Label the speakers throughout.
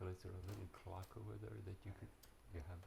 Speaker 1: Michael, is there a little clock over there that you have?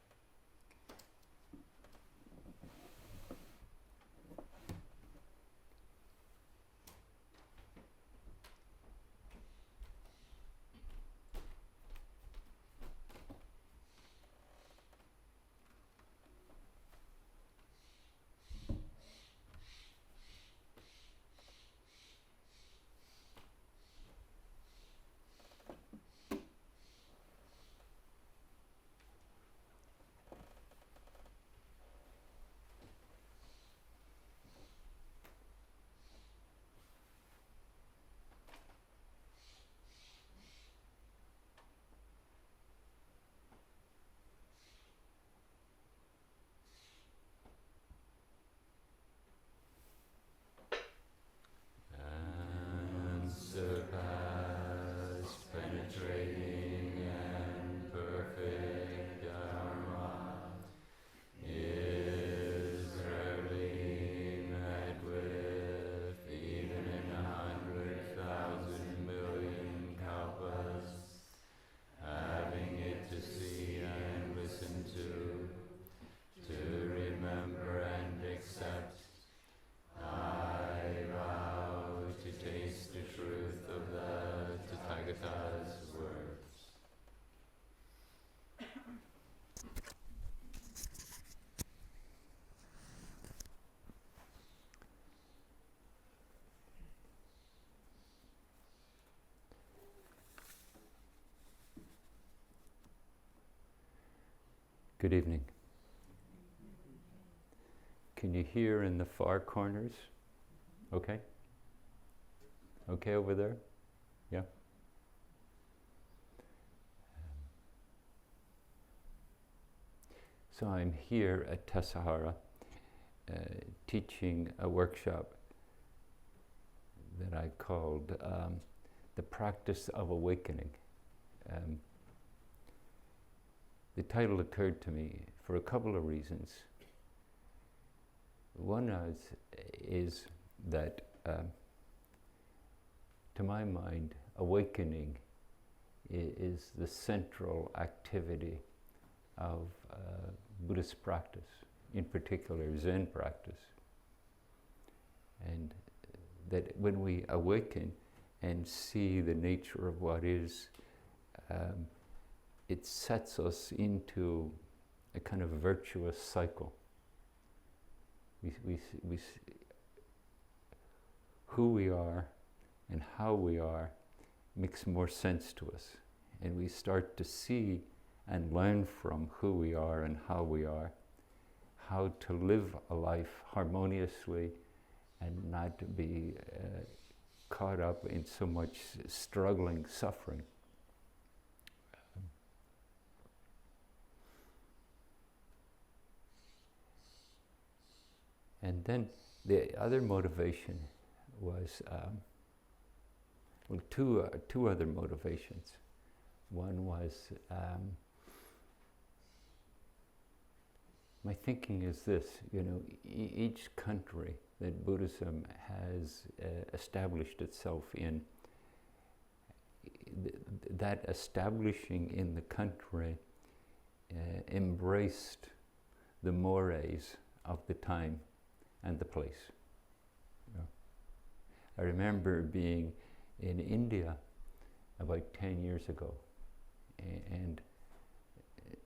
Speaker 1: Unsurpassed, penetrating and perfect Dharma is rarely met with, even in 100,000 million kalpas. Having it to see and listen to remember and accept, I vow to taste the truth of the Tathagata's words. Good evening. Can you hear in the far corners? Okay? Okay over there? Yeah? So I'm here at Tassajara teaching a workshop that I called The Practice of Awakening. The title occurred to me for a couple of reasons. One is that, to my mind, awakening is the central activity of Buddhist practice, in particular Zen practice. And that when we awaken and see the nature of what is, it sets us into a kind of virtuous cycle. Who we are and how we are makes more sense to us. And we start to see and learn from who we are and how we are, how to live a life harmoniously and not to be caught up in so much struggling, suffering. And then the other motivation was, two other motivations. One was, my thinking is this, each country that Buddhism has established itself in, that establishing in the country embraced the mores of the time and the place. I remember being in India about 10 years ago and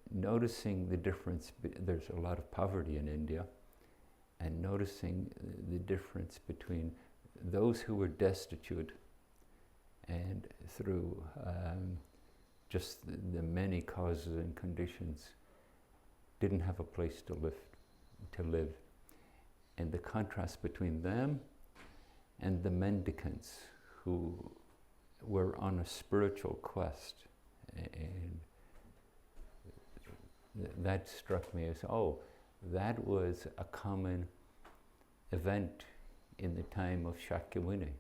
Speaker 1: noticing the difference. There's a lot of poverty in India, and noticing the difference between those who were destitute and through just the many causes and conditions didn't have a place to live. And the contrast between them and the mendicants who were on a spiritual quest. And that struck me as, that was a common event in the time of Shakyamuni.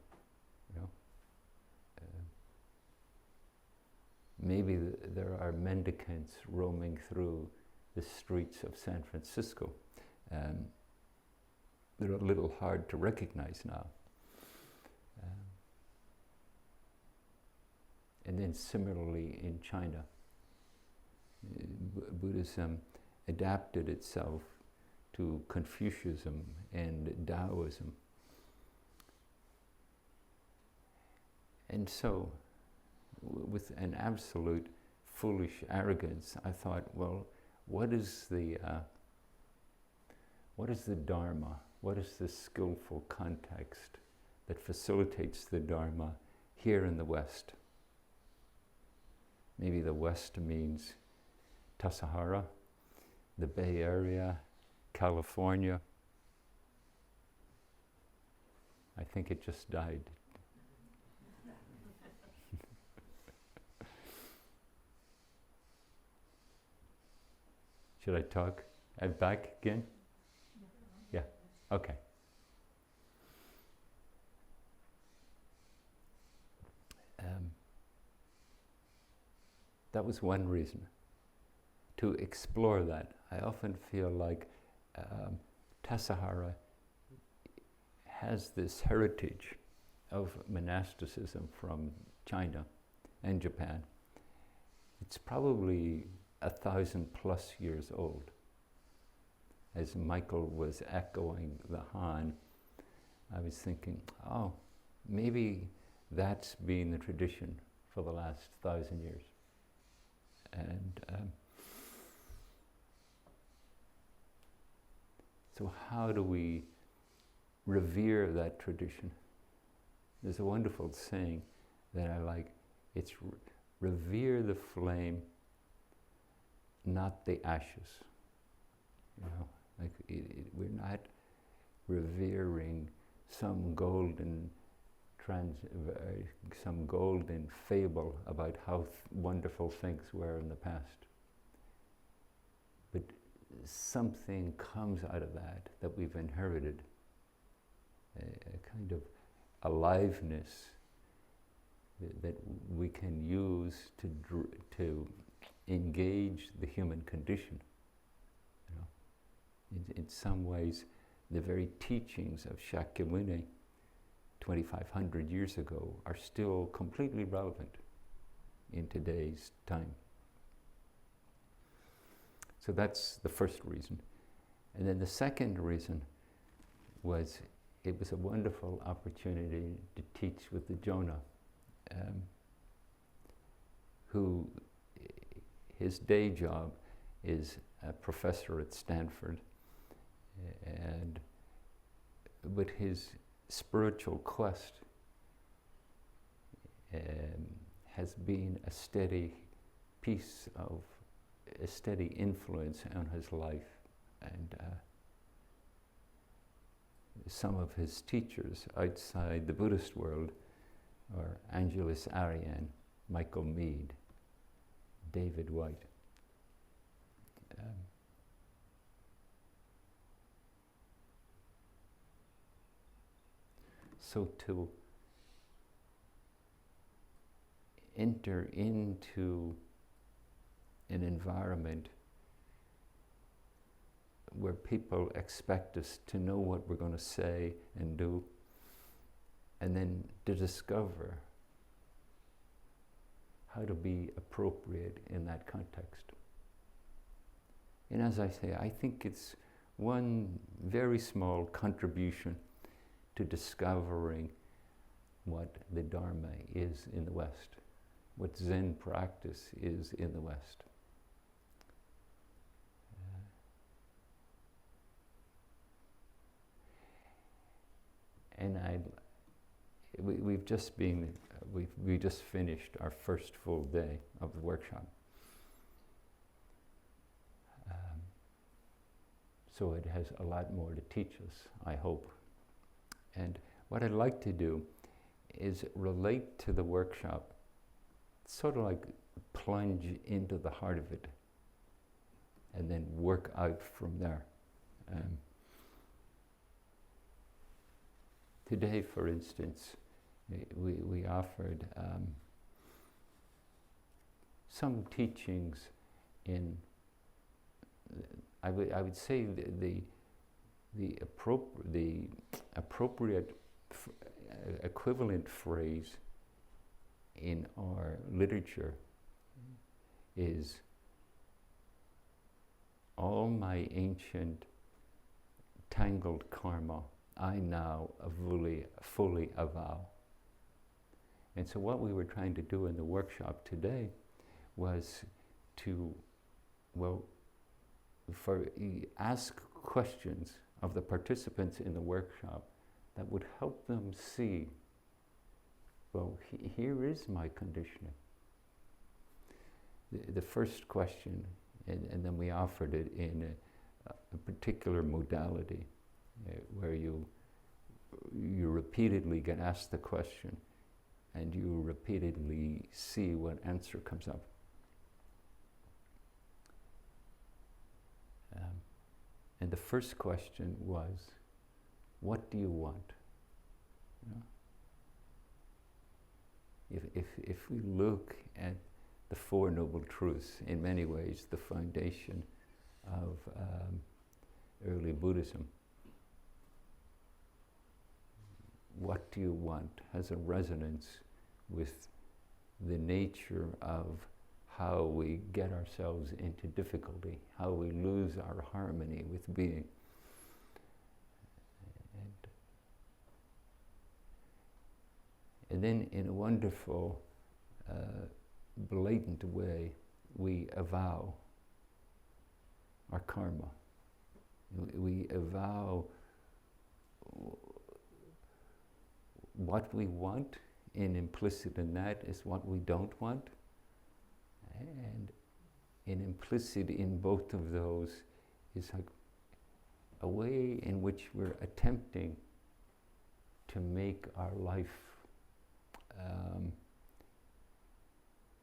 Speaker 1: Maybe there are mendicants roaming through the streets of San Francisco. They're a little hard to recognize now. And then similarly in China, Buddhism adapted itself to Confucianism and Taoism. And so, with an absolute foolish arrogance, I thought, well, what is the Dharma? What is the skillful context that facilitates the Dharma here in the West? Maybe the West means Tassajara, the Bay Area, California. I think it just died. Should I talk? I'm back again? Yeah, okay. That was one reason, to explore that. I often feel like Tassajara has this heritage of monasticism from China and Japan. It's probably 1,000+ years old. As Michael was echoing the Han, I was thinking, oh, maybe that's been the tradition for the last 1,000 years. And so how do we revere that tradition? There's a wonderful saying that I like. It's revere the flame, not the ashes. You know, like we're not revering some golden fable about how wonderful things were in the past. But something comes out of that we've inherited, a kind of aliveness that we can use to engage the human condition. You know, in some ways, the very teachings of Shakyamuni 2,500 years ago are still completely relevant in today's time. So that's the first reason. And then the second reason was it was a wonderful opportunity to teach with the Jonah, who his day job is a professor at Stanford, but his spiritual quest has been a steady influence on his life. And some of his teachers outside the Buddhist world are Angelis Arian, Michael Meade, David White. So to enter into an environment where people expect us to know what we're going to say and do, and then to discover how to be appropriate in that context. And as I say, I think it's one very small contribution to discovering what the Dharma is in the West, what Zen practice is in the West. And we just finished our first full day of the workshop. So it has a lot more to teach us, I hope. And what I'd like to do is relate to the workshop, sort of like plunge into the heart of it, and then work out from there. Today, for instance, we offered some teachings in, I would say the appropriate equivalent phrase in our literature is all my ancient tangled karma I now fully avow. And so what we were trying to do in the workshop today was to, ask questions of the participants in the workshop that would help them see, here is my conditioning. The first question, and then we offered it in a particular modality where you repeatedly get asked the question and you repeatedly see what answer comes up. And the first question was, what do you want? You know? If we look at the Four Noble Truths, in many ways the foundation of early Buddhism, what do you want has a resonance with the nature of how we get ourselves into difficulty, how we lose our harmony with being. And then in a wonderful, blatant way, we avow our karma. We avow what we want, and implicit in that is what we don't want. And implicit in both of those is like a way in which we're attempting to make our life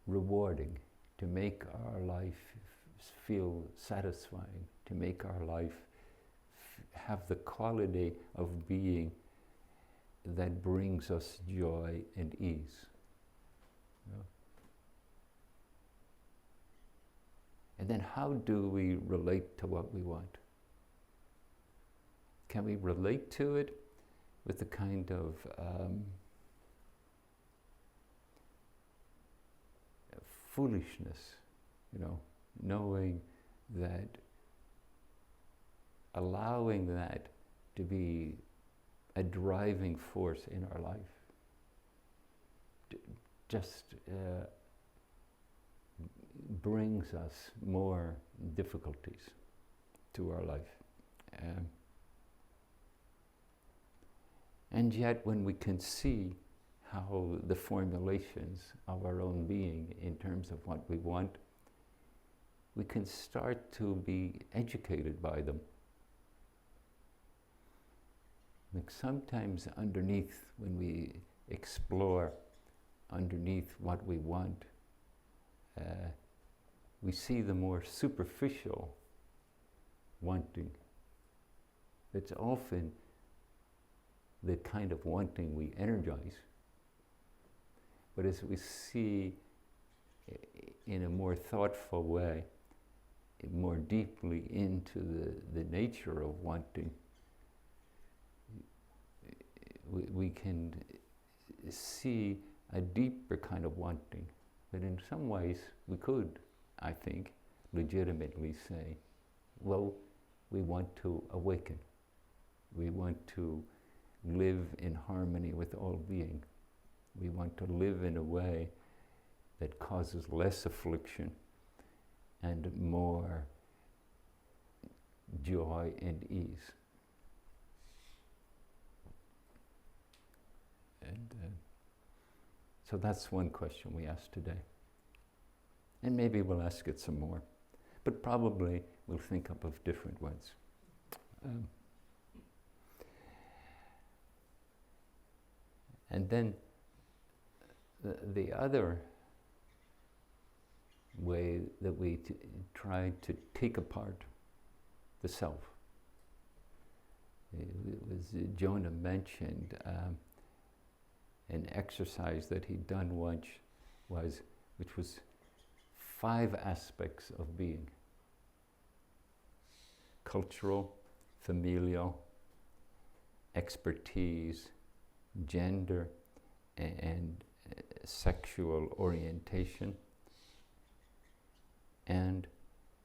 Speaker 1: rewarding, to make our life feel satisfying, to make our life have the quality of being that brings us joy and ease. You know? And then how do we relate to what we want? Can we relate to it with the kind of foolishness, knowing that, allowing that to be a driving force in our life, just brings us more difficulties to our life. And yet when we can see how the formulations of our own being in terms of what we want, we can start to be educated by them. Like sometimes underneath, when we explore underneath what we want, we see the more superficial wanting. It's often the kind of wanting we energize. But as we see in a more thoughtful way, more deeply into the nature of wanting, we can see a deeper kind of wanting. But in some ways, we could, I think, legitimately say, well, we want to awaken. We want to live in harmony with all being. We want to live in a way that causes less affliction and more joy and ease. And so that's one question we asked today. And maybe we'll ask it some more. But probably we'll think up of different ones. And then the other way that we try to take apart the self, it was Jonah mentioned an exercise that he'd done once, which was 5 aspects of being: cultural, familial, expertise, gender, and sexual orientation. And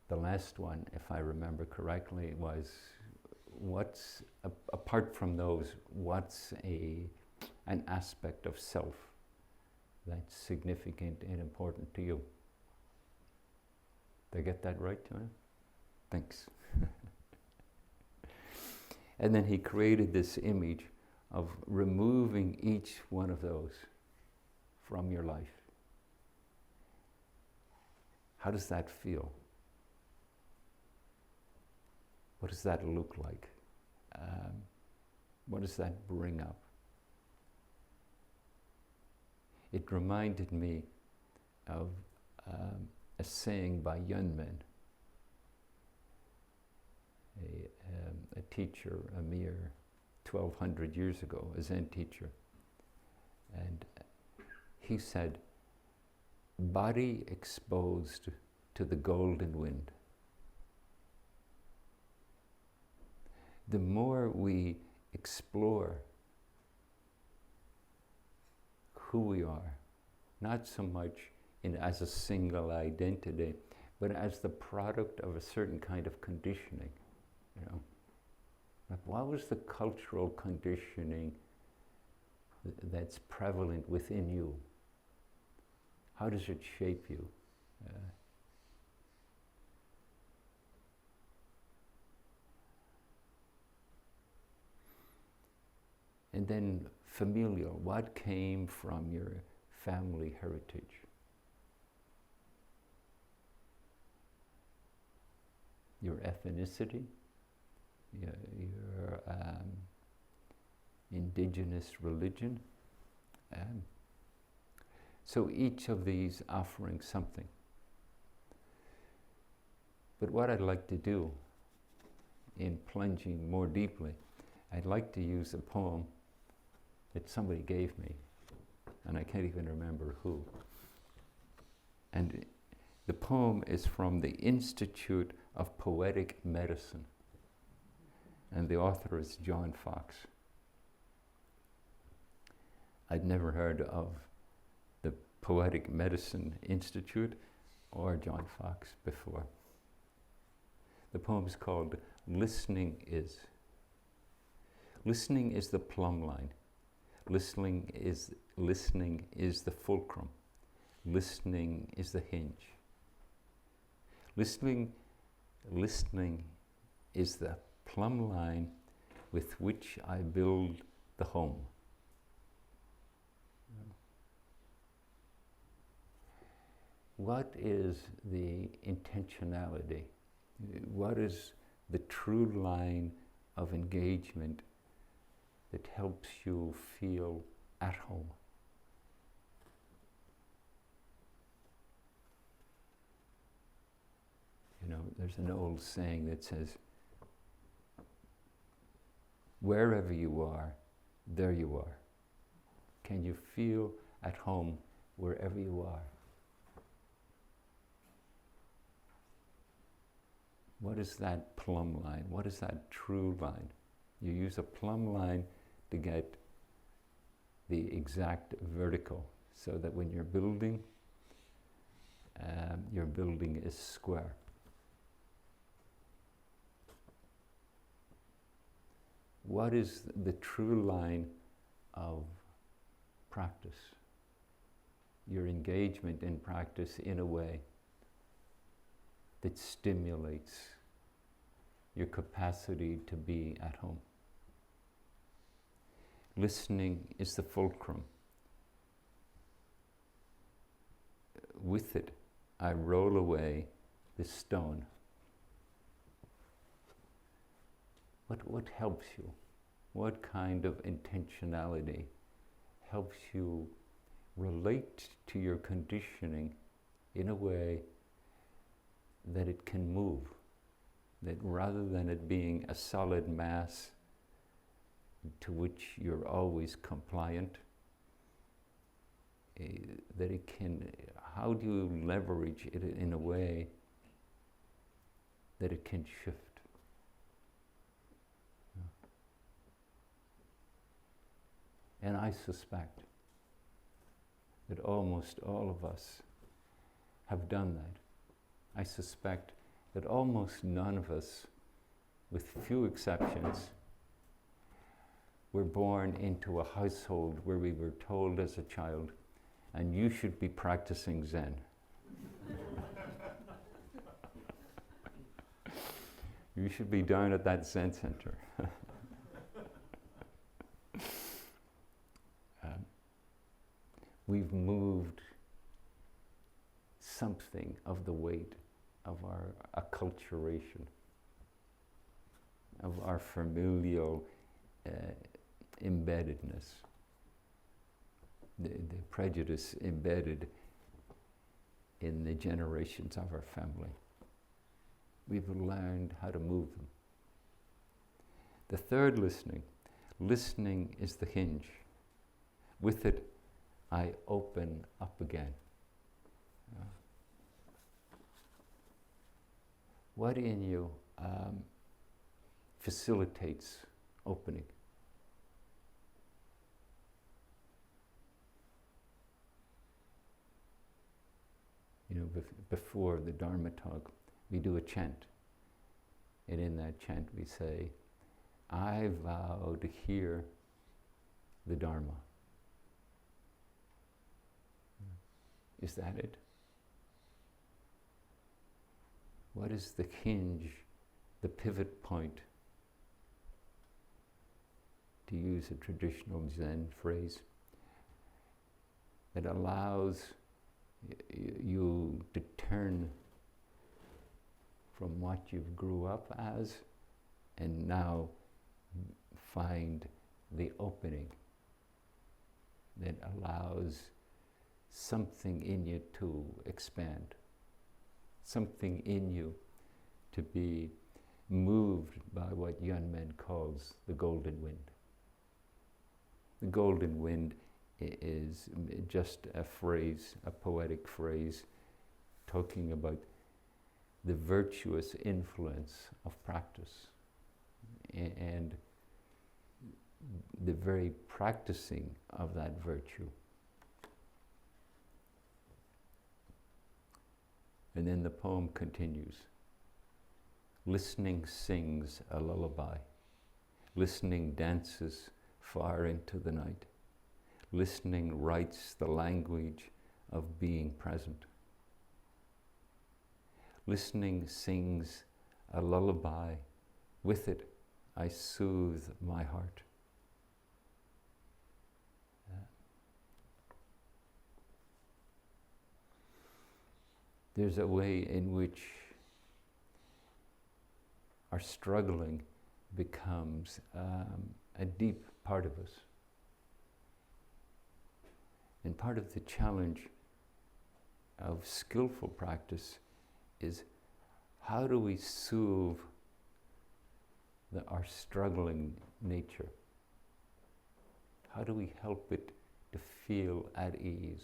Speaker 1: the last one, if I remember correctly, was what's, apart from those, what's an aspect of self that's significant and important to you? Did I get that right, Jonah? Thanks. And then he created this image of removing each one of those from your life. How does that feel? What does that look like? What does that bring up? It reminded me of a saying by Yunmen, a teacher a mere 1200 years ago, a Zen teacher. And he said, body exposed to the golden wind. The more we explore who we are, not so much as a single identity, but as the product of a certain kind of conditioning, you know. Like, what was the cultural conditioning that's prevalent within you? How does it shape you? And then familial, what came from your family heritage? Your ethnicity, your indigenous religion. So each of these offering something. But what I'd like to do in plunging more deeply, I'd like to use a poem that somebody gave me, and I can't even remember who. And the poem is from the Institute of Poetic Medicine, and the author is John Fox. I'd never heard of the Poetic Medicine Institute or John Fox before. The poem is called Listening Is. Listening is the plumb line. Listening is the fulcrum. Listening is the hinge. Listening is the plumb line with which I build the home. What is the intentionality? What is the true line of engagement that helps you feel at home? You know, there's an old saying that says, wherever you are, there you are. Can you feel at home wherever you are? What is that plumb line? What is that true line? You use a plumb line to get the exact vertical, so that when you're building, your building is square. What is the true line of practice? Your engagement in practice in a way that stimulates your capacity to be at home. Listening is the fulcrum. With it, I roll away the stone. What helps you? What kind of intentionality helps you relate to your conditioning in a way that it can move? That rather than it being a solid mass to which you're always compliant, that it can, how do you leverage it in a way that it can shift? And I suspect that almost all of us have done that. I suspect that almost none of us, with few exceptions, were born into a household where we were told as a child, and you should be practicing Zen. You should be down at that Zen center. We've moved something of the weight of our acculturation, of our familial embeddedness, the prejudice embedded in the generations of our family. We've learned how to move them. The third listening is the hinge. With it, I open up again. What in you facilitates opening? You know, before the Dharma talk, we do a chant. And in that chant we say, I vow to hear the Dharma. Is that it? What is the hinge, the pivot point, to use a traditional Zen phrase, that allows you to turn from what you've grew up as and now find the opening that allows something in you to expand, something in you to be moved by what Yunmen calls the golden wind. The golden wind is just a phrase, a poetic phrase, talking about the virtuous influence of practice and the very practicing of that virtue. And then the poem continues. Listening sings a lullaby. Listening dances far into the night. Listening writes the language of being present. Listening sings a lullaby. With it, I soothe my heart. There's a way in which our struggling becomes a deep part of us. And part of the challenge of skillful practice is, how do we soothe our struggling nature? How do we help it to feel at ease?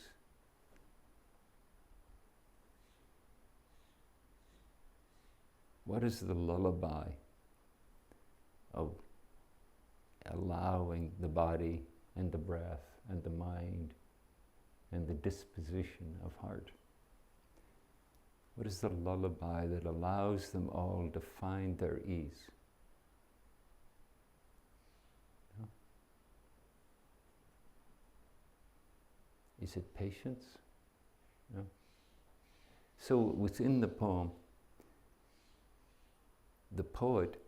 Speaker 1: What is the lullaby of allowing the body and the breath and the mind and the disposition of heart? What is the lullaby that allows them all to find their ease? No? Is it patience? No. So within the poem, the poet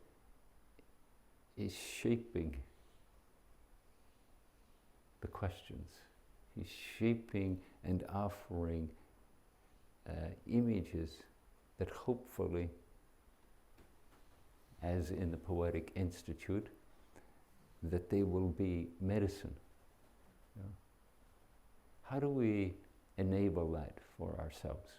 Speaker 1: is shaping the questions. He's shaping and offering images that hopefully, as in the Poetic Institute, that they will be medicine. You know? How do we enable that for ourselves?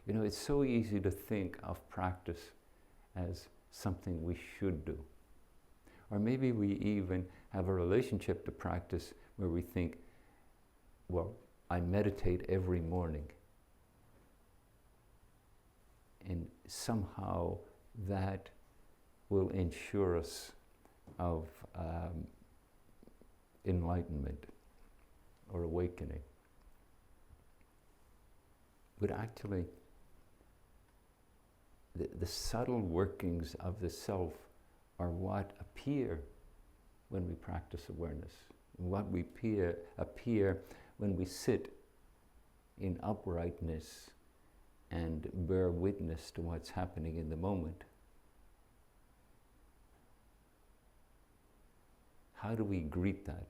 Speaker 1: You know, it's so easy to think of practice as something we should do. Or maybe we even have a relationship to practice where we think, well, I meditate every morning. And somehow that will ensure us of enlightenment or awakening. But actually, the subtle workings of the self are what appear when we practice awareness, what we appear when we sit in uprightness and bear witness to what's happening in the moment. How do we greet that?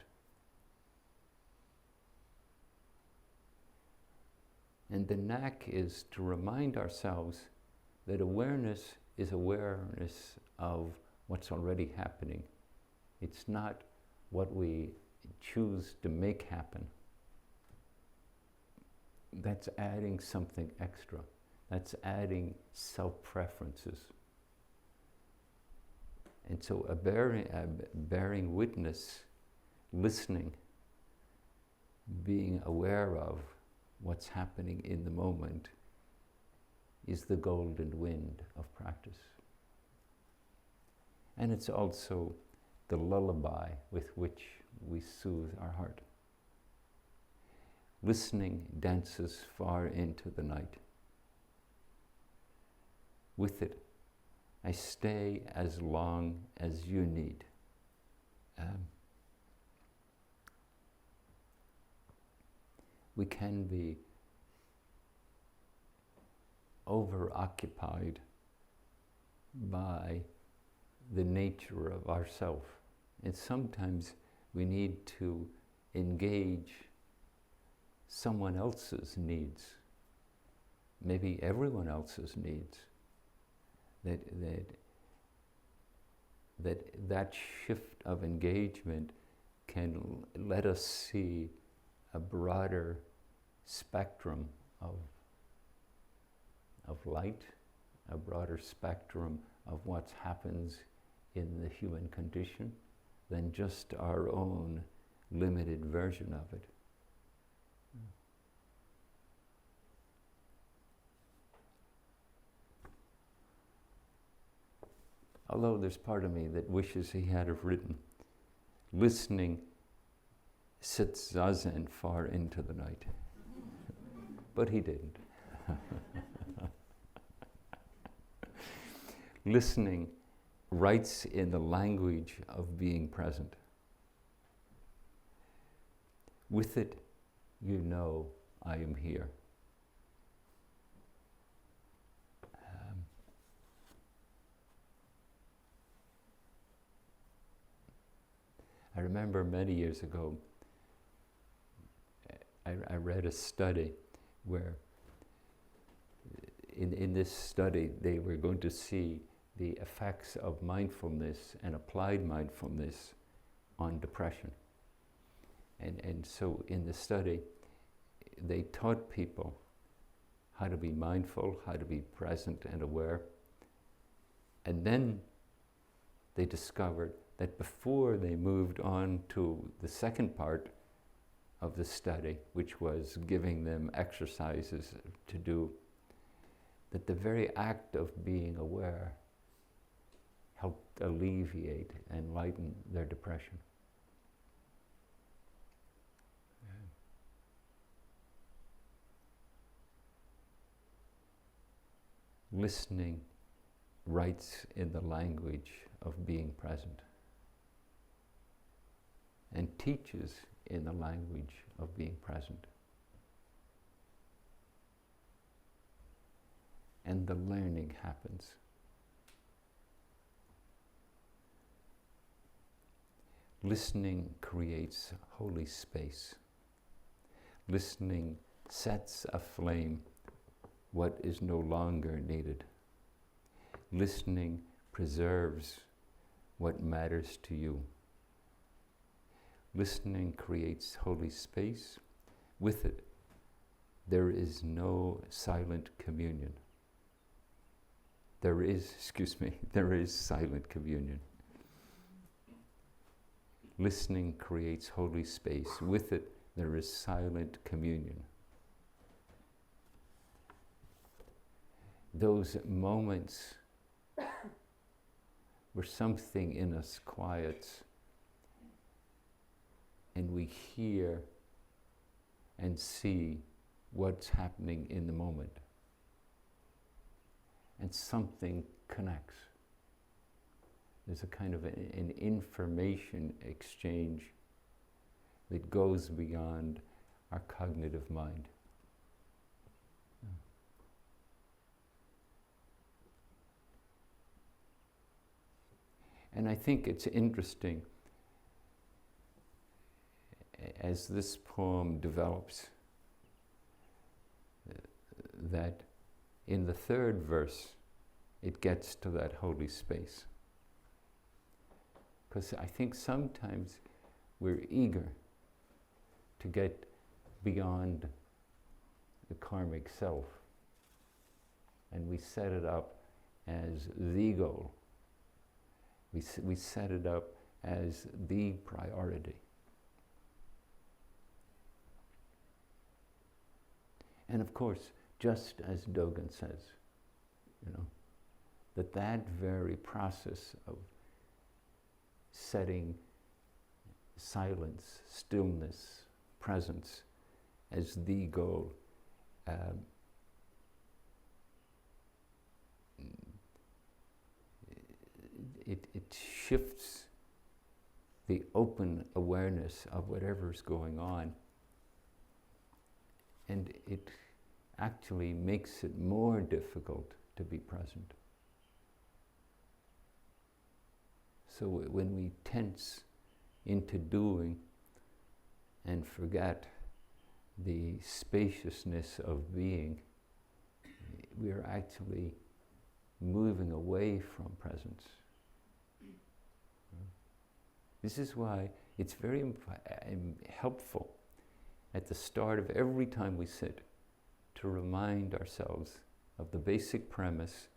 Speaker 1: And the knack is to remind ourselves that awareness is awareness of what's already happening. It's not what we choose to make happen. That's adding something extra. That's adding self-preferences. And so bearing witness, listening, being aware of what's happening in the moment is the golden wind of practice. And it's also the lullaby with which we soothe our heart. Listening dances far into the night. With it, I stay as long as you need. We can be overoccupied by the nature of ourself. And sometimes we need to engage someone else's needs, maybe everyone else's needs. That shift of engagement can let us see a broader spectrum of light, a broader spectrum of what happens in the human condition than just our own limited version of it. Although there's part of me that wishes he had have written, listening sits zazen far into the night. But he didn't. Listening writes in the language of being present. With it, you know I am here. I remember many years ago, I read a study where in this study they were going to see the effects of mindfulness and applied mindfulness on depression. And so in the study, they taught people how to be mindful, how to be present and aware. And then they discovered that before they moved on to the second part of the study, which was giving them exercises to do, that the very act of being aware helped alleviate and lighten their depression. Listening writes in the language of being present and teaches in the language of being present. And the learning happens. Listening creates holy space. Listening sets aflame what is no longer needed. Listening preserves what matters to you. Listening creates holy space. With it, there is no silent communion. There is silent communion. Listening creates holy space. With it, there is silent communion. Those moments where something in us quiets and we hear and see what's happening in the moment. And something connects. There's a kind of an information exchange that goes beyond our cognitive mind. And I think it's interesting as this poem develops that in the third verse it gets to that holy space. Because I think sometimes we're eager to get beyond the karmic self, and we set it up as the goal. We set it up as the priority. And of course, just as Dogen says, that very process of setting silence, stillness, presence as the goal, it shifts the open awareness of whatever's going on, and it actually makes it more difficult to be present. So when we tense into doing and forget the spaciousness of being, we are actually moving away from presence. This is why it's very helpful at the start of every time we sit to remind ourselves of the basic premise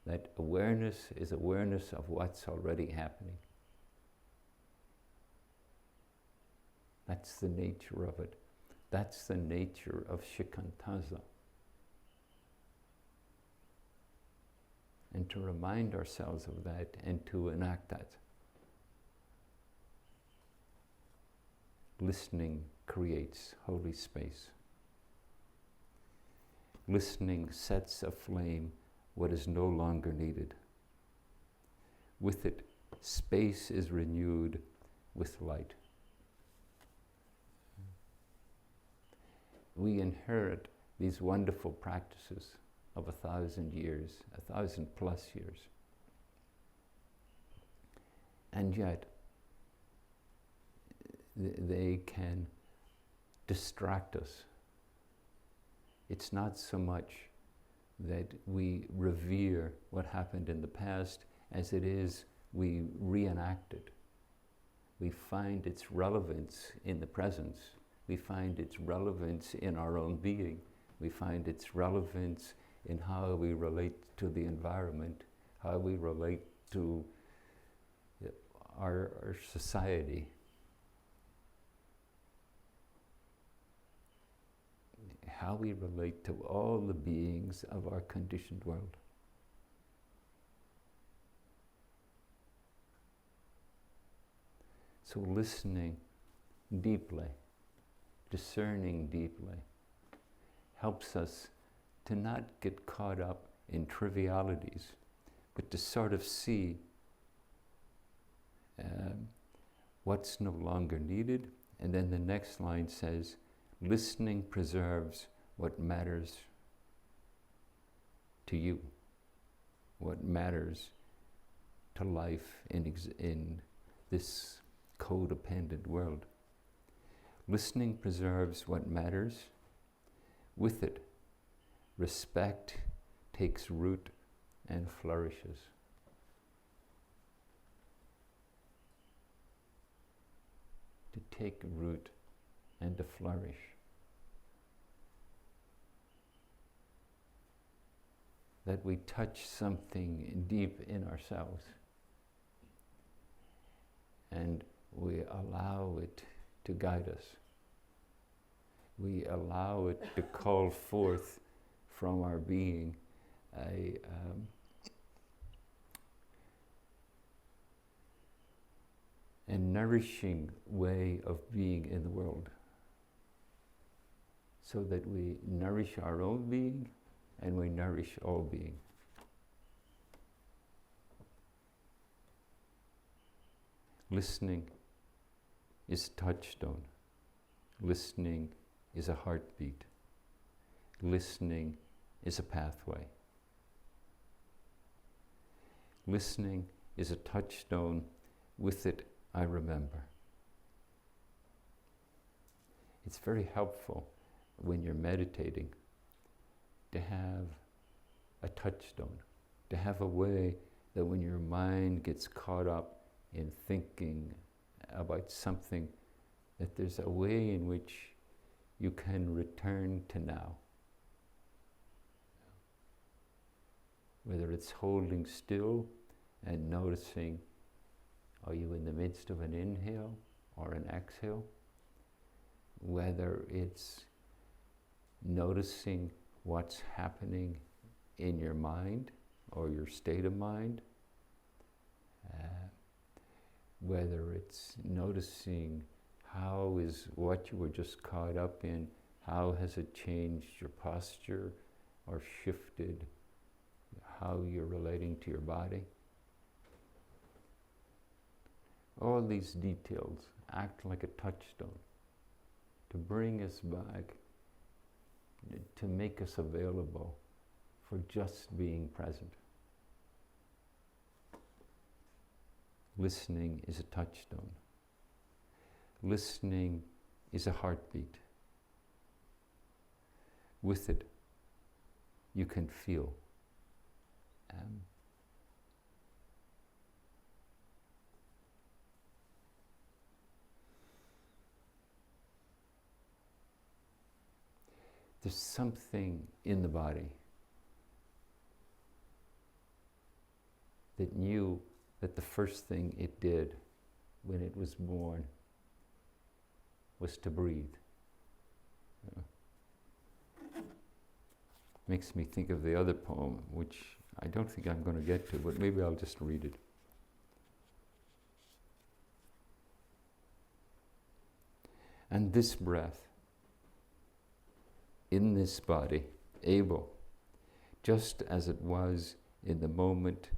Speaker 1: that awareness is awareness of what's already happening. That's the nature of it. That's the nature of shikantaza. And to remind ourselves of that and to enact that. Listening creates holy space. Listening sets aflame what is no longer needed. With it, space is renewed with light. We inherit these wonderful practices of 1,000 years, 1,000+ years. And yet, they can distract us. It's not so much that we revere what happened in the past as it is we reenact it. We find its relevance in the presence. We find its relevance in our own being. We find its relevance in how we relate to the environment, how we relate to our society. How we relate to all the beings of our conditioned world. So listening deeply, discerning deeply, helps us to not get caught up in trivialities, but to sort of see what's no longer needed. And then the next line says, listening preserves what matters to you, what matters to life in this codependent world. Listening preserves what matters. With it, respect takes root and flourishes. To take root and to flourish. That we touch something deep in ourselves and we allow it to guide us. We allow it to call forth from our being and nourishing way of being in the world, so that we nourish our own being and we nourish all being. Listening is a touchstone. Listening is a heartbeat. Listening is a pathway. Listening is a touchstone. With it, I remember. It's very helpful when you're meditating to have a touchstone, to have a way that when your mind gets caught up in thinking about something, that there's a way in which you can return to now. Whether it's holding still and noticing, are you in the midst of an inhale or an exhale? Whether it's noticing what's happening in your mind or your state of mind, whether it's noticing how is what you were just caught up in, how has it changed your posture or shifted how you're relating to your body. All these details act like a touchstone to bring us back, to make us available for just being present. Listening is a touchstone. Listening is a heartbeat. With it, you can feel. There's something in the body that knew that the first thing it did when it was born was to breathe. Makes me think of the other poem, which I don't think I'm going to get to, but maybe I'll just read it. And this breath, in this body, able, just as it was in the moment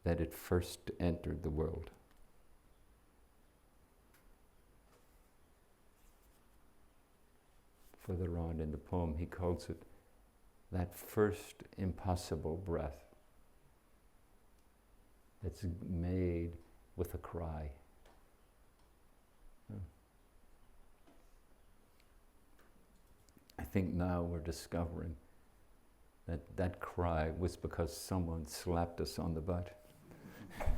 Speaker 1: that it first entered the world. Further on in the poem, he calls it that first impossible breath that's made with a cry. I think now we're discovering that that cry was because someone slapped us on the butt. I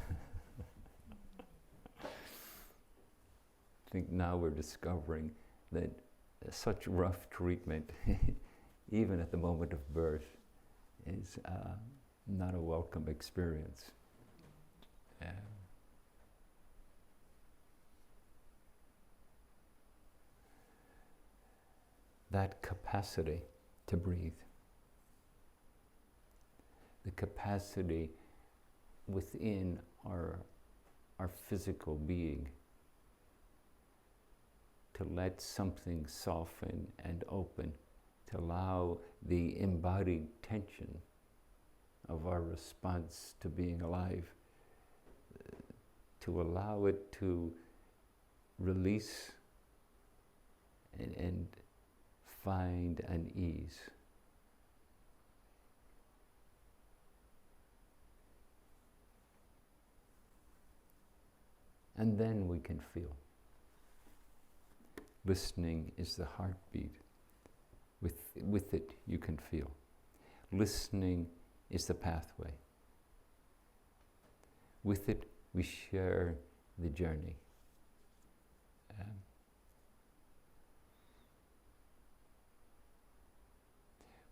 Speaker 1: think now we're discovering that such rough treatment, even at the moment of birth, is not a welcome experience. That capacity to breathe, the capacity within our physical being to let something soften and open, to allow the embodied tension of our response to being alive, to allow it to release and find an ease. And then we can feel. Listening is the heartbeat. With it, you can feel. Listening is the pathway. With it, we share the journey.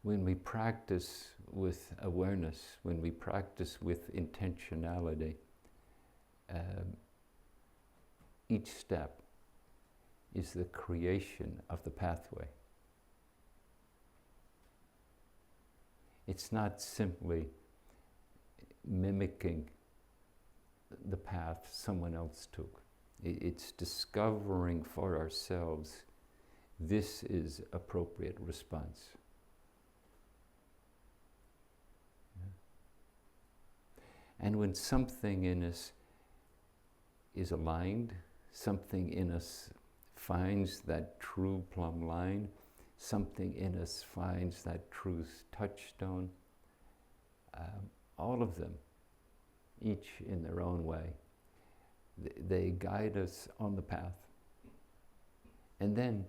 Speaker 1: When we practice with awareness, when we practice with intentionality, each step is the creation of the pathway. It's not simply mimicking the path someone else took. It's discovering for ourselves, this is appropriate response. And when something in us is aligned, something in us finds that true plumb line, something in us finds that true touchstone, all of them, each in their own way, they guide us on the path. And then,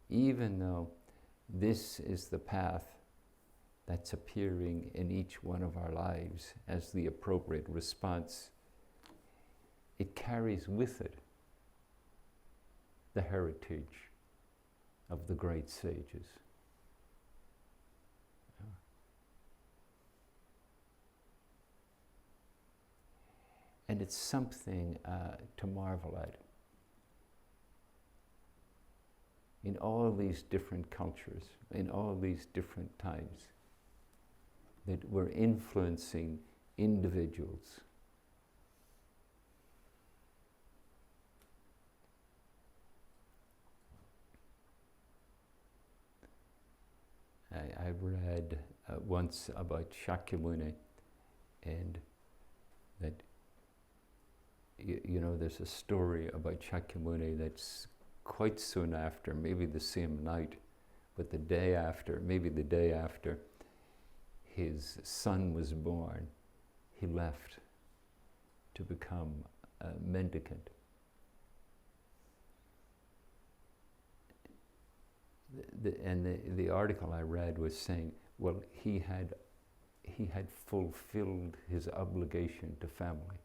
Speaker 1: even though this is the path that's appearing in each one of our lives as the appropriate response, it carries with it the heritage of the great sages. And it's something to marvel at. In all these different cultures, in all these different times, that we're influencing individuals. I read once about Shakyamuni, and that you know, there's a story about Shakyamuni that's quite soon after, maybe the same night, but the day after, maybe the day after his son was born, he left to become a mendicant. The article I read was saying, well, he had fulfilled his obligation to family,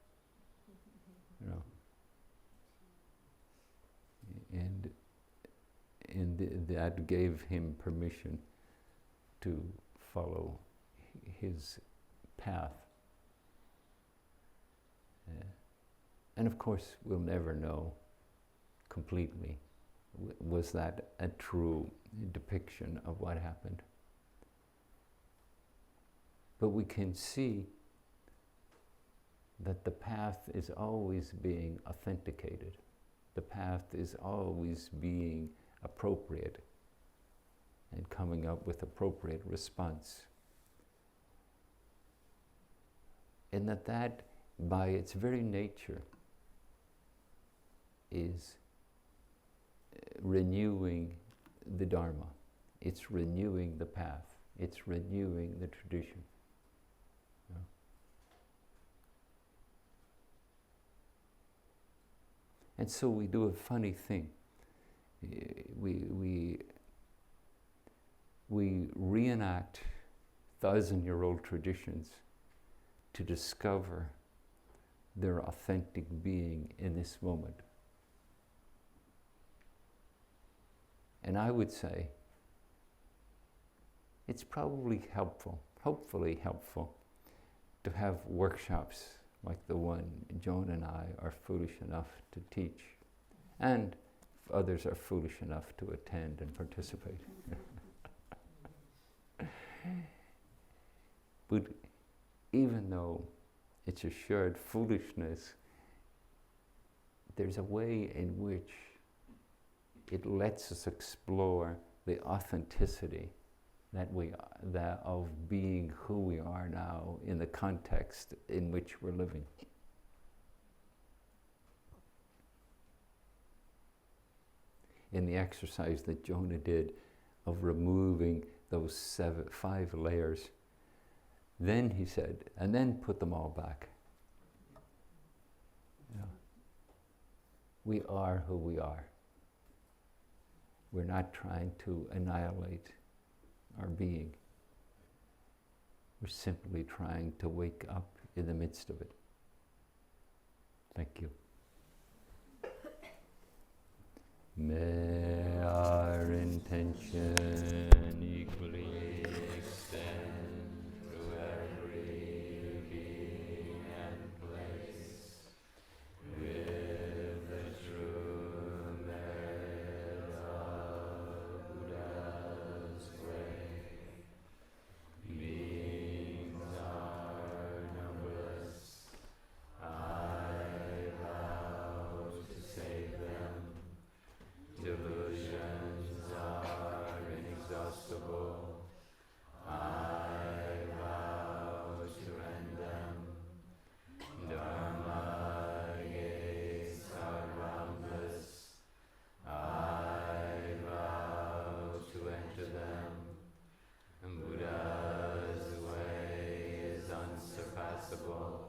Speaker 1: you know, and that gave him permission to follow his path. And of course, we'll never know completely, was that a true depiction of what happened? But we can see that the path is always being authenticated. The path is always being appropriate and coming up with appropriate response. And that by its very nature is renewing the Dharma. It's renewing the path. It's renewing the tradition. Yeah. And so we do a funny thing. We reenact 1,000-year-old traditions to discover their authentic being in this moment. And I would say it's probably helpful, hopefully helpful, to have workshops like the one Jonah and I are foolish enough to teach, and if others are foolish enough to attend and participate. But even though it's a shared foolishness, there's a way in which it lets us explore the authenticity that of being who we are now in the context in which we're living. In the exercise that Jonah did of removing those 5 layers, then he said, and then put them all back. You know, we are who we are. We're not trying to annihilate our being. We're simply trying to wake up in the midst of it. Thank you. May our intention equally extend to every being and place, with the true merit of Buddha's way. Beings are numberless,
Speaker 2: possible